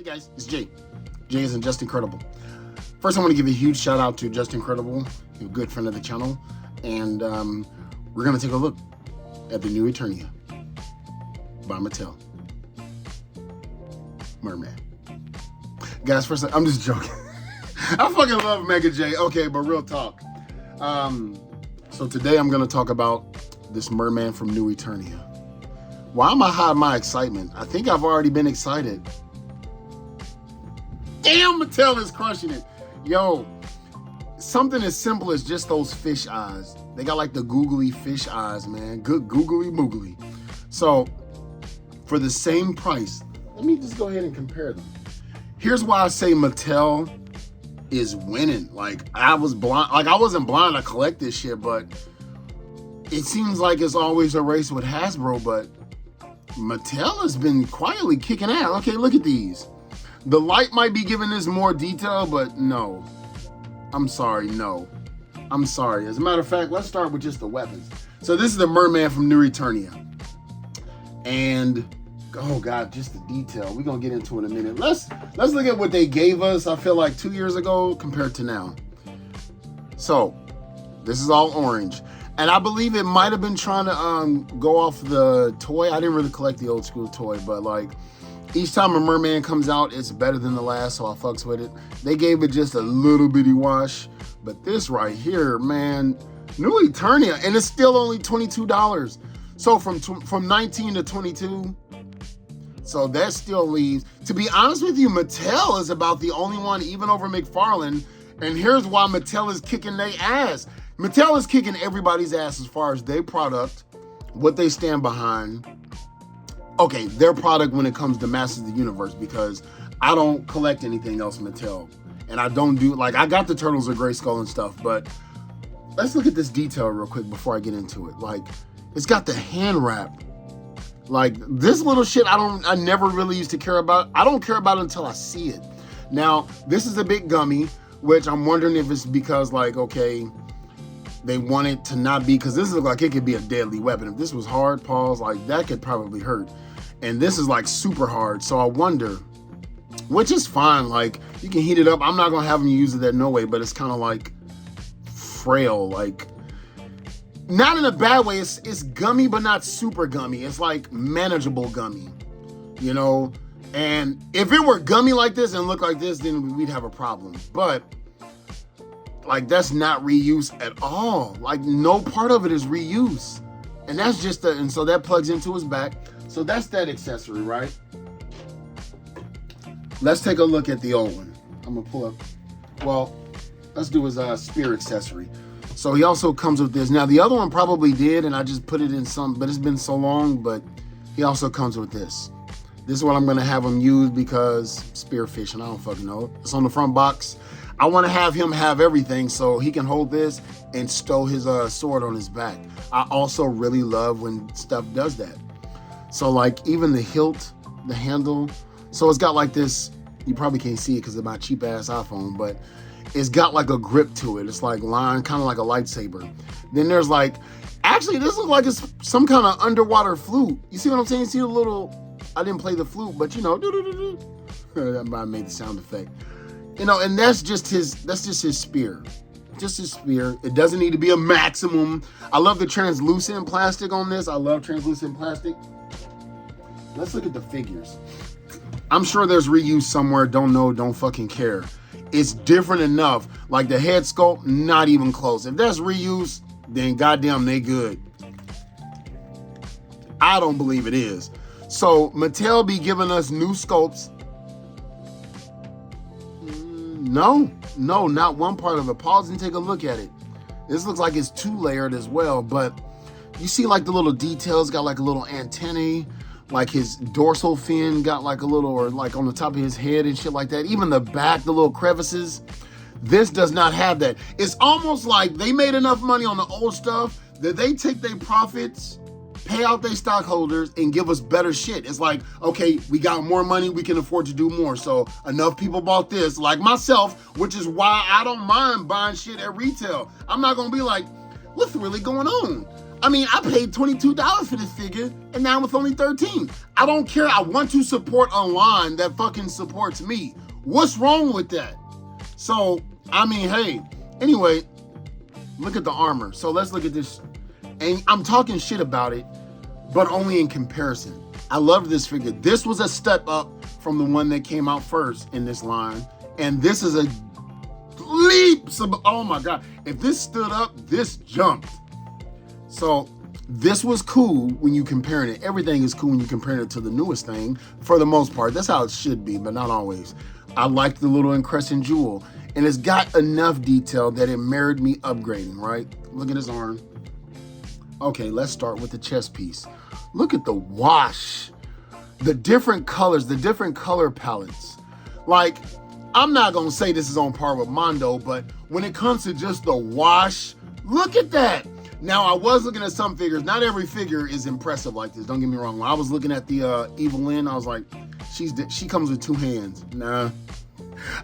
guys, it's Jay. Jay is Just Incredible. First, I want to give a huge shout out to Just Incredible, a good friend of the channel. And we're going to take a look at the new Eternia by Mattel. Merman. Guys, first, I'm just joking. I fucking love Mega J. Okay, but real talk. So today I'm going to talk about this Merman from New Eternia. Why am I hiding my excitement? I think I've already been excited. Damn, Mattel is crushing it. Yo, something as simple as just those fish eyes. They got like the googly fish eyes, man. Good googly moogly. So for the same price, let me just go ahead and compare them. Here's why I say Mattel is winning. Like I wasn't blind to collect this shit, but it seems like it's always a race with Hasbro, but Mattel has been quietly kicking ass. Okay, look at these. The light might be giving this more detail, but no. I'm sorry, no. I'm sorry. As a matter of fact, let's start with just the weapons. So this is the Merman from New Eternia. And, oh God, just the detail. We're going to get into it in a minute. Let's look at what they gave us, I feel like 2 years ago compared to now. So, this is all orange. And I believe it might have been trying to go off the toy. I didn't really collect the old school toy, but like each time a Merman comes out, it's better than the last, so I fucks with it. They gave it just a little bitty wash, but this right here, man, New Eternia, and it's still only $22. So from 19 to 22, so that still leaves. To be honest with you, Mattel is about the only one, even over McFarlane, and here's why Mattel is kicking their ass. Mattel is kicking everybody's ass as far as their product, what they stand behind. Okay, their product when it comes to Masters of the Universe, because I don't collect anything else Mattel. And I don't do, like, I got the Turtles of Grayskull and stuff, but let's look at this detail real quick before I get into it. Like, it's got the hand wrap. Like, this little shit I never really used to care about. I don't care about it until I see it. Now, this is a bit gummy, which I'm wondering if it's because, like, okay, they want it to not be, because this looks like it could be a deadly weapon. If this was hard, pause, like that could probably hurt. And this is like super hard. So I wonder, which is fine. Like you can heat it up. I'm not going to have them use it that no way, but it's kind of like frail, like not in a bad way. It's gummy, but not super gummy. It's like manageable gummy, you know? And if it were gummy like this and looked like this, then we'd have a problem. But like that's not reuse at all. Like no part of it is reuse. And that's just and so that plugs into his back. So that's that accessory, right? Let's take a look at the old one. I'm gonna pull up, well, let's do his spear accessory. So he also comes with this. Now the other one probably did, and I just put it in some, but it's been so long, but he also comes with this. This is what I'm gonna have him use because spearfishing, I don't fucking know. It's on the front box. I want to have him have everything so he can hold this and stow his sword on his back. I also really love when stuff does that. So like even the hilt, the handle, so it's got like this, you probably can't see it because of my cheap ass iPhone, but it's got like a grip to it. It's like line, kind of like a lightsaber. Then there's like, actually this looks like it's some kind of underwater flute. You see what I'm saying? You see the little, I didn't play the flute, but you know, I made the sound effect. You know, and that's just his spear. Just his spear. It doesn't need to be a maximum. I love the translucent plastic on this. I love translucent plastic. Let's look at the figures. I'm sure there's reuse somewhere. Don't know, don't fucking care. It's different enough. Like the head sculpt, not even close. If that's reuse, then goddamn they good. I don't believe it is. So Mattel be giving us new sculpts. No, not one part of it. Pause and take a look at it. This looks like it's 2-layered as well, but you see like the little details, got like a little antennae, like his dorsal fin got like a little, or like on the top of his head and shit like that. Even the back, the little crevices. This does not have that. It's almost like they made enough money on the old stuff that they take their profits, pay out their stockholders, and give us better shit. It's like, okay, we got more money, we can afford to do more. So enough people bought this, like myself, which is why I don't mind buying shit at retail. I'm not gonna be like, what's really going on? I mean, I paid $22 for this figure, and now it's only $13. I don't care. I want to support a line that fucking supports me. What's wrong with that? So, I mean, hey. Anyway, look at the armor. So let's look at this. And I'm talking shit about it, but only in comparison. I love this figure. This was a step up from the one that came out first in this line. And this is a leap. Oh my God. If this stood up, this jumped. So this was cool when you comparing it. Everything is cool when you compare it to the newest thing for the most part. That's how it should be, but not always. I like the little encrusted jewel, and it's got enough detail that it merited me upgrading, right? Look at his arm. Okay, let's start with the chest piece. Look at the wash, the different colors, the different color palettes. Like, I'm not gonna say this is on par with Mondo, but when it comes to just the wash, look at that. Now, I was looking at some figures. Not every figure is impressive like this. Don't get me wrong. When I was looking at the Evil Lynn, I was like, she comes with 2 hands. Nah.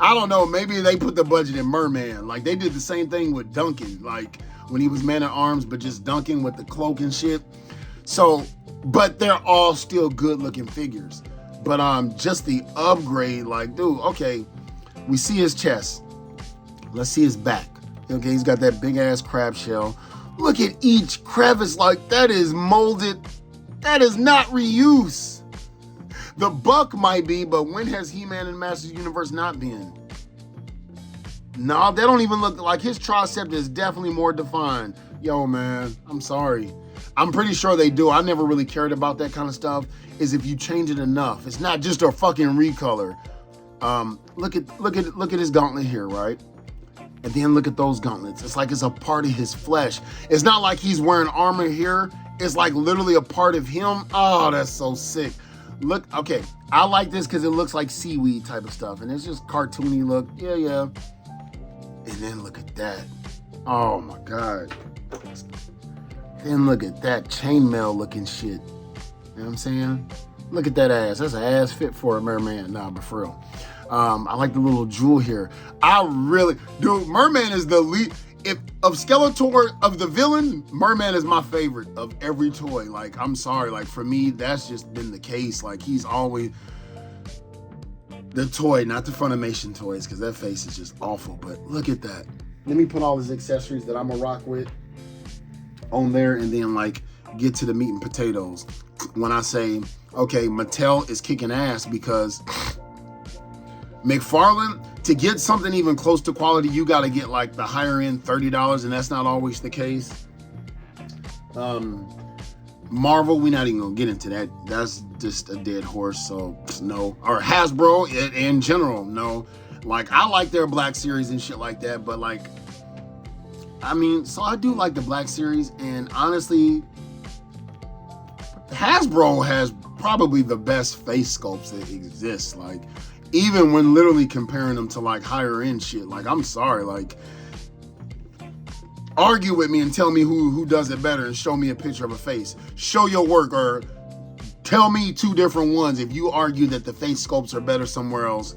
I don't know. Maybe they put the budget in Merman. Like, they did the same thing with Duncan. Like, when he was Man-at-Arms, but just Duncan with the cloak and shit. So, but they're all still good-looking figures. But just the upgrade, like, dude, okay. We see his chest. Let's see his back. Okay, he's got that big-ass crab shell. Look at each crevice, like that is molded. That is not reuse. The buck might be, but when has He-Man and Masters Universe not been? No, they don't even look like his tricep is definitely more defined. Yo, man, I'm sorry. I'm pretty sure they do. I never really cared about that kind of stuff. Is if you change it enough. It's not just a fucking recolor. Look at his gauntlet here, right? And then look at those gauntlets. It's like it's a part of his flesh. It's not like he's wearing armor here. It's like literally a part of him. Oh, that's so sick. Look, okay. I like this because it looks like seaweed type of stuff. And it's just cartoony look. Yeah. And then look at that. Oh my God. Then look at that chainmail looking shit. You know what I'm saying? Look at that ass. That's an ass fit for a merman. Nah, but for real. I like the little jewel here. Dude, Merman is the lead. If of Skeletor, of the villain, Merman is my favorite of every toy. Like, I'm sorry, like for me, that's just been the case. Like, he's always the toy, not the Funimation toys, because that face is just awful. But look at that. Let me put all his accessories that I'm gonna rock with on there, and then like get to the meat and potatoes. When I say, okay, Mattel is kicking ass because McFarlane, to get something even close to quality, you got to get like the higher end $30, and that's not always the case. Marvel, we're not even gonna get into that. That's just a dead horse, so no. Or Hasbro in general, no. Like, I like their Black Series and shit like that, but like, I mean, so I do like the Black Series, and honestly, Hasbro has probably the best face sculpts that exist. Like, even when literally comparing them to like higher end shit. Like, I'm sorry, like, argue with me and tell me who does it better and show me a picture of a face. Show your work, or tell me 2 different ones if you argue that the face sculpts are better somewhere else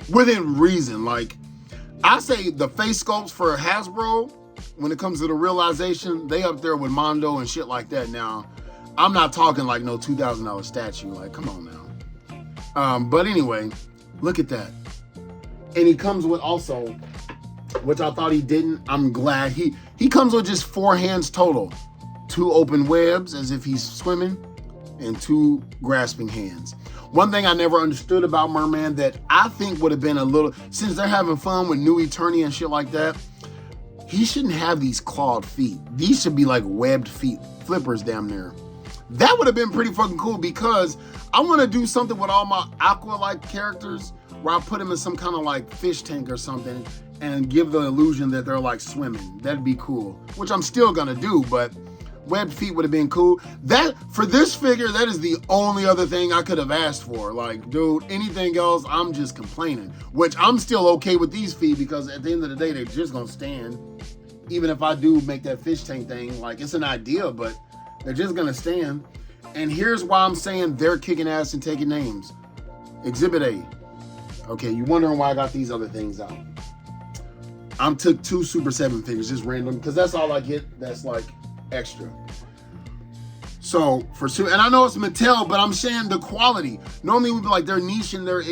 within reason. Like, I say the face sculpts for Hasbro, when it comes to the realization, they up there with Mondo and shit like that. Now, I'm not talking like no $2,000 statue. Like, come on now. But anyway, look at that. And he comes with also, which I thought he didn't. I'm glad he comes with just 4 hands total. 2 open webs as if he's swimming, and 2 grasping hands. One thing I never understood about Merman that I think would have been a little, since they're having fun with New Eternia and shit like that, he shouldn't have these clawed feet. These should be like webbed feet, flippers damn near. That would have been pretty fucking cool, because I want to do something with all my aqua-like characters where I put them in some kind of like fish tank or something and give the illusion that they're like swimming. That'd be cool, which I'm still gonna do, but webbed feet would have been cool. That, for this figure, that is the only other thing I could have asked for. Like, dude, anything else, I'm just complaining, which I'm still okay with these feet, because at the end of the day, they're just gonna stand. Even if I do make that fish tank thing, like, it's an idea, but they're just gonna stand. And here's why I'm saying they're kicking ass and taking names. Exhibit A. Okay, you're wondering why I got these other things out. I took 2 Super 7 figures, just random, because that's all I get that's like extra. So and I know it's Mattel, but I'm saying the quality. Normally we'd be like they're niche and they're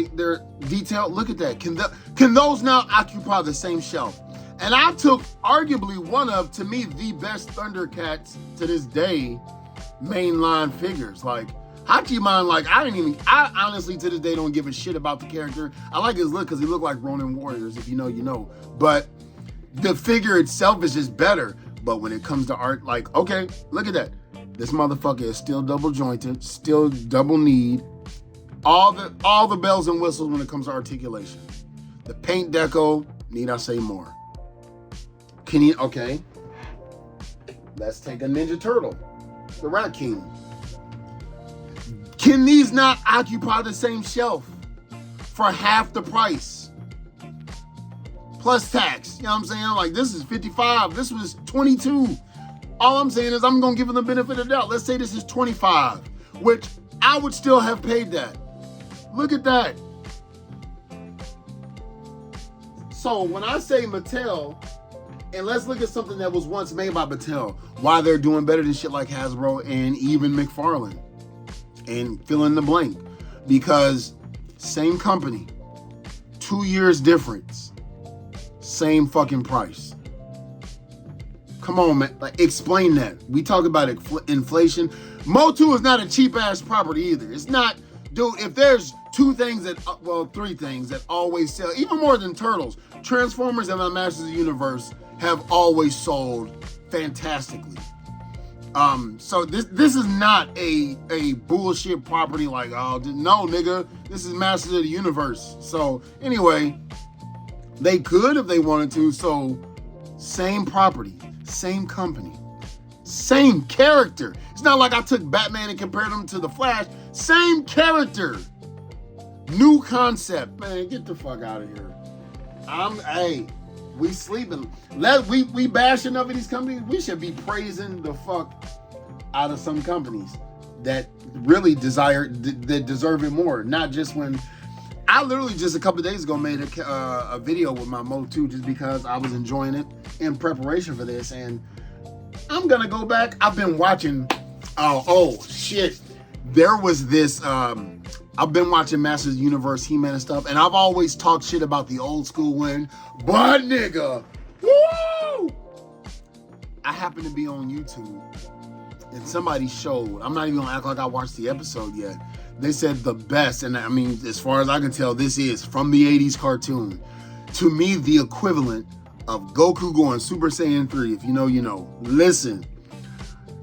detailed. Look at that. Can those now occupy the same shelf? And I took arguably one of, to me, the best Thundercats to this day mainline figures. Like Hachiman, like I honestly to this day don't give a shit about the character. I like his look because he looked like Ronin Warriors. If you know, you know. But the figure itself is just better. But when it comes to art, like, okay, look at that. This motherfucker is still double jointed, still double kneed. All the bells and whistles when it comes to articulation. The paint deco, need I say more? Okay. Let's take a Ninja Turtle, the Rat King. Can these not occupy the same shelf for half the price? Plus tax, you know what I'm saying? Like, this is $55, this was $22. All I'm saying is I'm gonna give them the benefit of the doubt. Let's say this is $25, which I would still have paid that. Look at that. So when I say Mattel, and let's look at something that was once made by Mattel, why they're doing better than shit like Hasbro and even McFarlane, and fill in the blank. Because same company, 2 years difference, same fucking price. Come on, man. Like, explain that. We talk about inflation. MotU is not a cheap ass property either. It's not, dude. If there's three things that always sell, even more than Turtles, Transformers and the Masters of the Universe have always sold fantastically. So this is not a bullshit property like, oh no, nigga, this is Masters of the Universe. So anyway, they could if they wanted to. So same property. Same company, same character. It's not like I took Batman and compared him to the Flash. Same character, new concept. Man, get the fuck out of here. Hey, we sleeping. We bashing up at these companies. We should be praising the fuck out of some companies that really that deserve it more. Not just when I literally just a couple of days ago made a video with my MotU just because I was enjoying it in preparation for this, and I'm gonna go back. I've been watching. Oh shit! There was this. I've been watching Masters of the Universe, He-Man and stuff, and I've always talked shit about the old school one, but nigga, woo! I happened to be on YouTube, and somebody showed. I'm not even gonna act like I watched the episode yet. They said the best, and I mean, as far as I can tell, this is from the 80s cartoon. To me, the equivalent of Goku going Super Saiyan 3. If you know, you know. Listen,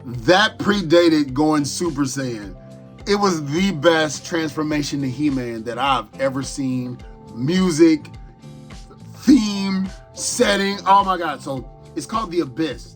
that predated going Super Saiyan. It was the best transformation to He-Man that I've ever seen. Music, theme, setting. Oh my God. So it's called The Abyss.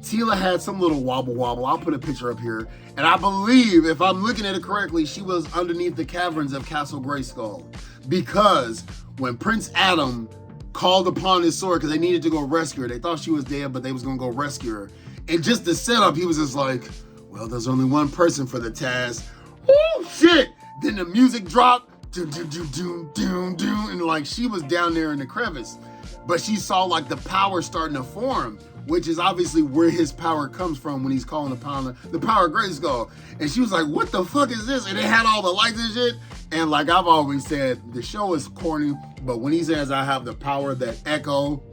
Teela had some little wobble. I'll put a picture up here. And I believe, if I'm looking at it correctly, she was underneath the caverns of Castle Grayskull. Because when Prince Adam called upon his sword, because they needed to go rescue her, they thought she was dead, but they was going to go rescue her. And just the setup, he was just like, well, there's only one person for the task. Oh, shit! Then the music dropped. Doom, doom, doom, doom, doom, doom. And like, she was down there in the crevice. But she saw like the power starting to form, which is obviously where his power comes from when he's calling upon the power of Grayskull. And she was like, what the fuck is this? And it had all the lights and shit. And like I've always said, the show is corny, but when he says I have the power that echo,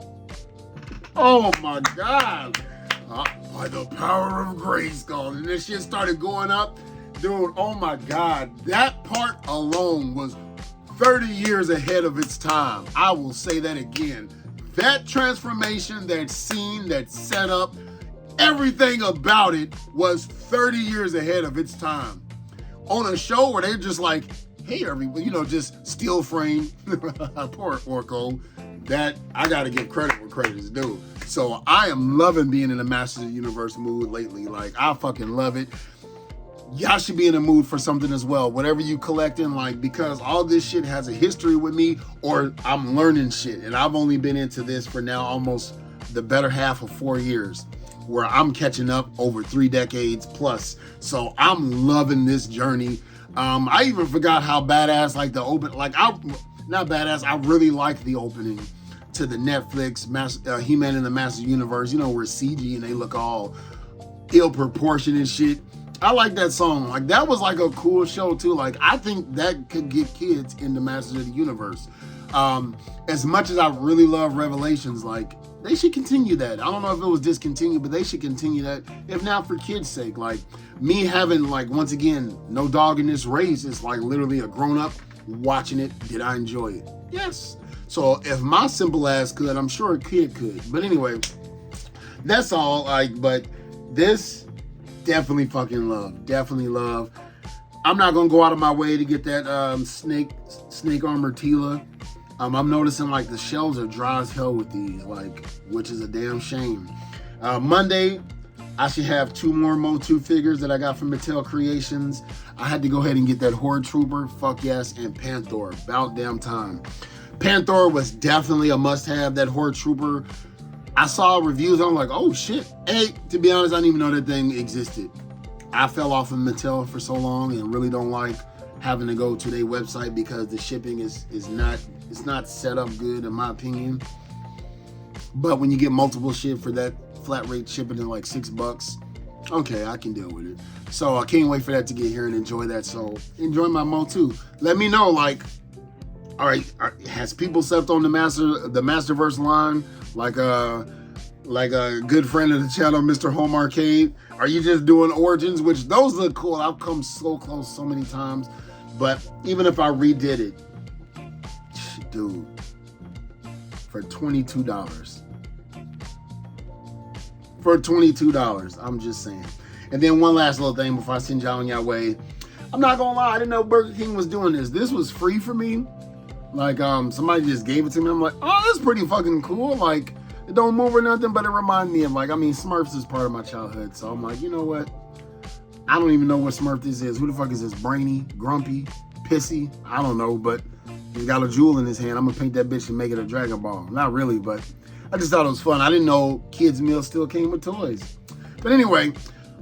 oh my God, by the power of Grayskull. And this shit started going up. Dude, oh my God, that part alone was 30 years ahead of its time. I will say that again. That transformation, that scene, that setup, everything about it was 30 years ahead of its time. On a show where they're just like, hey, everyone, you know, just still frame. Poor Orko. That, I gotta give credit where credit is due. So I am loving being in a Masters of the Universe mood lately. Like, I fucking love it. Y'all should be in a mood for something as well. Whatever you collecting, like, because all this shit has a history with me, or I'm learning shit. And I've only been into this for now almost the better half of 4 years, where I'm catching up over 3 decades plus. So I'm loving this journey. I even forgot how badass, like, the open, like, not badass, I really like the opening to the Netflix He-Man and the Masters of the Universe, you know, where it's CG and they look all ill-proportioned and shit. I like that song. Like, that was like a cool show too. Like, I think that could get kids into Masters of the Universe. As much as I really love Revelations, like, they should continue that. I don't know if it was discontinued, but they should continue that, if not for kids' sake. Like, me having, like, once again, no dog in this race, is like literally a grown-up watching it. Did I enjoy it? Yes. So if my simple ass could, I'm sure a kid could. But anyway, that's all. Like, but this, definitely fucking love. Definitely love. I'm not gonna go out of my way to get that snake armor Tila. I'm noticing like the shelves are dry as hell with these, like, which is a damn shame. Monday, I should have 2 more MotU figures that I got from Mattel Creations. I had to go ahead and get that Horde Trooper, fuck yes, and Panther. About damn time. Panther was definitely a must-have. That Horde Trooper, I saw reviews, I'm like, oh shit. Hey, to be honest, I didn't even know that thing existed. I fell off of Mattel for so long and really don't like having to go to their website because the shipping is not set up good, in my opinion. But when you get multiple shit for that flat rate shipping in like $6, okay, I can deal with it. So I can't wait for that to get here and enjoy that. So enjoy my MotU. Let me know, like, all right, has people slept on the Masterverse line like a good friend of the channel, Mr. Home Arcade? Are you just doing Origins, which those look cool? I've come so close so many times, but even if I redid it, dude, for $22. For $22, I'm just saying. And then one last little thing before I send y'all on your way. I'm not gonna lie, I didn't know Burger King was doing this. This was free for me. Like, somebody just gave it to me. I'm like, oh, that's pretty fucking cool. Like, it don't move or nothing, but it reminded me of, like, I mean, Smurfs is part of my childhood. So I'm like, you know what? I don't even know what Smurf this is. Who the fuck is this? Brainy, grumpy, pissy? I don't know, but he's got a jewel in his hand. I'm gonna paint that bitch and make it a Dragon Ball. Not really, but I just thought it was fun. I didn't know kids' meals still came with toys. But anyway,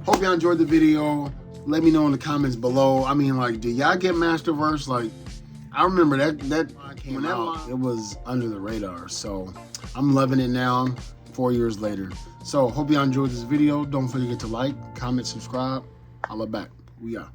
hope y'all enjoyed the video. Let me know in the comments below. I mean, like, do y'all get Masterverse? Like, I remember that came out, it was under the radar. So I'm loving it now, 4 years later. So hope y'all enjoyed this video. Don't forget to like, comment, subscribe. Holla back. We out.